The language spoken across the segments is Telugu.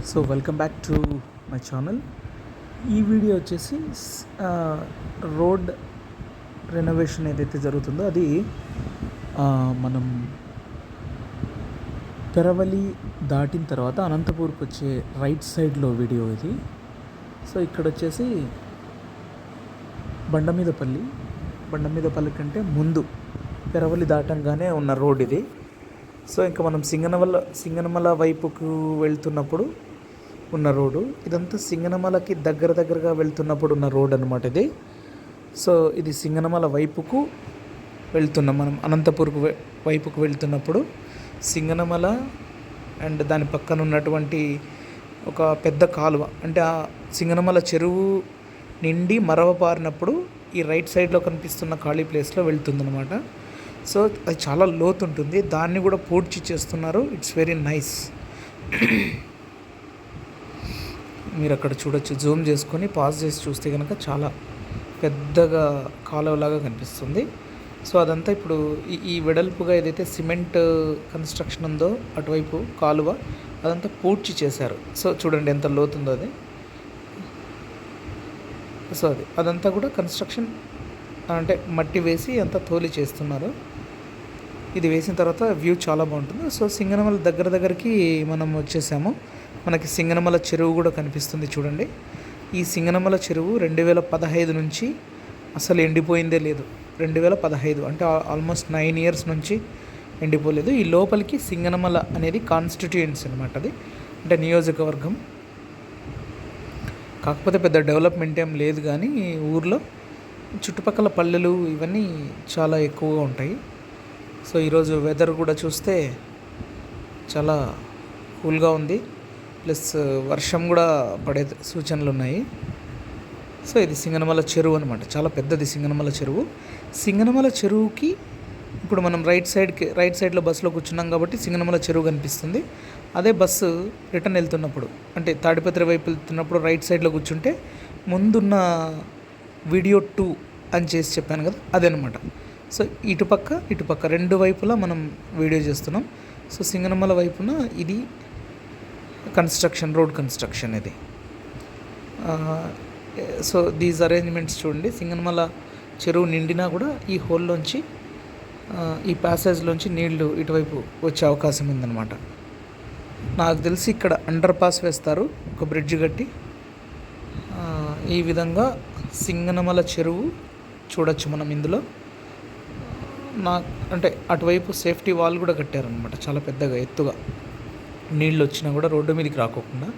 So welcome back to my channel. ఈ వీడియో వచ్చేసి రోడ్ రెనోవేషన్ ఏదైతే జరుగుతుందో అది మనం పెరవలి దాటిన తర్వాత అనంతపూర్కి వచ్చే రైట్ సైడ్లో వీడియో ఇది. సో ఇక్కడ వచ్చేసి బండమీదపల్లి కంటే ముందు పెరవలి దాటంగానే ఉన్న రోడ్ ఇది. సో ఇంకా మనం సింగనమల వైపుకు వెళ్తున్నప్పుడు ఉన్న రోడ్డు ఇదంతా సింగనమలకి దగ్గరగా వెళ్తున్నప్పుడు ఉన్న రోడ్ అనమాట ఇది. సో ఇది సింగనమల వైపుకు వెళ్తున్నాం మనం. అనంతపూర్కు వైపుకు వెళ్తున్నప్పుడు సింగనమల అండ్ దాని పక్కన ఉన్నటువంటి ఒక పెద్ద కాలువ, అంటే ఆ సింగనమల చెరువు నిండి మరవపారినప్పుడు ఈ రైట్ సైడ్లో కనిపిస్తున్న ఖాళీ ప్లేస్లో వెళ్తుందనమాట. సో అది చాలా లోతు ఉంటుంది, దాన్ని కూడా పూడ్చి చేస్తున్నారు. It's very nice. మీరు అక్కడ చూడొచ్చు, జూమ్ చేసుకొని పాజ్ చేసి చూస్తే కనుక చాలా పెద్దగా కాలువలాగా కనిపిస్తుంది. సో అదంతా ఇప్పుడు ఈ వెడల్పుగా ఏదైతే సిమెంట్ కన్స్ట్రక్షన్ ఉందో అటువైపు కాలువ అదంతా పూడ్చి చేశారు. సో చూడండి ఎంత లోతుందో అది. సో అదంతా కూడా కన్స్ట్రక్షన్, అంటే మట్టి వేసి అంతా తోలి చేస్తున్నారు. ఇది వేసిన తర్వాత వ్యూ చాలా బాగుంటుంది. సో సింగనమల దగ్గరికి మనం వచ్చేసాము. మనకి సింగనమల చెరువు కూడా కనిపిస్తుంది చూడండి. ఈ సింగనమల చెరువు 2015 నుంచి అసలు ఎండిపోయిందే లేదు. 2015 అంటే ఆల్మోస్ట్ 9 years నుంచి ఎండిపోలేదు. ఈ లోపలికి సింగనమల అనేది కాన్స్టిట్యుయెన్సీ అనమాట. అది అంటే నియోజకవర్గం. కాకపోతే పెద్ద డెవలప్మెంట్ ఏం లేదు, కానీ ఊర్లో చుట్టుపక్కల పల్లెలు ఇవన్నీ చాలా ఎక్కువగా ఉంటాయి. సో ఈరోజు వెదర్ కూడా చూస్తే చాలా కూల్గా ఉంది, ప్లస్ వర్షం కూడా పడే సూచనలు ఉన్నాయి. సో ఇది సింగనమల చెరువు అనమాట, చాలా పెద్దది సింగనమల చెరువు. సింగనమల చెరువుకి ఇప్పుడు మనం రైట్ సైడ్లో బస్సులో కూర్చున్నాం కాబట్టి సింగనమల చెరువు కనిపిస్తుంది. అదే బస్సు రిటర్న్ వెళ్తున్నప్పుడు, అంటే తాడిపత్రి వైపు వెళ్తున్నప్పుడు రైట్ సైడ్లో కూర్చుంటే ముందున్న వీడియో 2 అని చేసి చెప్పాను కదా, అదనమాట. సో ఇటుపక్క రెండు వైపులా మనం వీడియో చేస్తున్నాం. సో సింగనమల వైపున ఇది రోడ్ కన్స్ట్రక్షన్ ఇది. సో దీస్ అరేంజ్మెంట్స్ చూడండి. సింగనమల చెరువు నిండినా కూడా ఈ హోల్లోంచి, ఈ ప్యాసేజ్లోంచి నీళ్లు ఇటువైపు వచ్చే అవకాశం ఉందన్నమాట. నాకు తెలిసి ఇక్కడ అండర్ పాస్ వేస్తారు, ఒక బ్రిడ్జ్ కట్టి. ఈ విధంగా సింగనమల చెరువు చూడొచ్చు మనం ఇందులో. అంటే అటువైపు సేఫ్టీ వాల్ కూడా కట్టారనమాట, చాలా పెద్దగా ఎత్తుగా, నీళ్ళు వచ్చినా కూడా రోడ్డు మీదకి రాకోకుండా.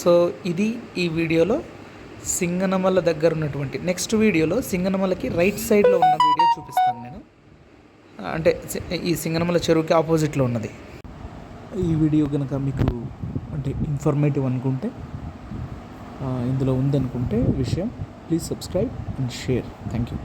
సో ఇది ఈ వీడియోలో సింగనమల దగ్గర ఉన్నటువంటి. నెక్స్ట్ వీడియోలో సింగనమలకి రైట్ సైడ్లో ఉన్న వీడియో చూపిస్తాను నేను, అంటే ఈ సింగనమల చెరువుకి ఆపోజిట్లో ఉన్నది. ఈ వీడియో కనుక మీకు అంటే ఇన్ఫర్మేటివ్ అనుకుంటే, ఇందులో ఉందనుకుంటే విషయం, please subscribe and share. Thank you.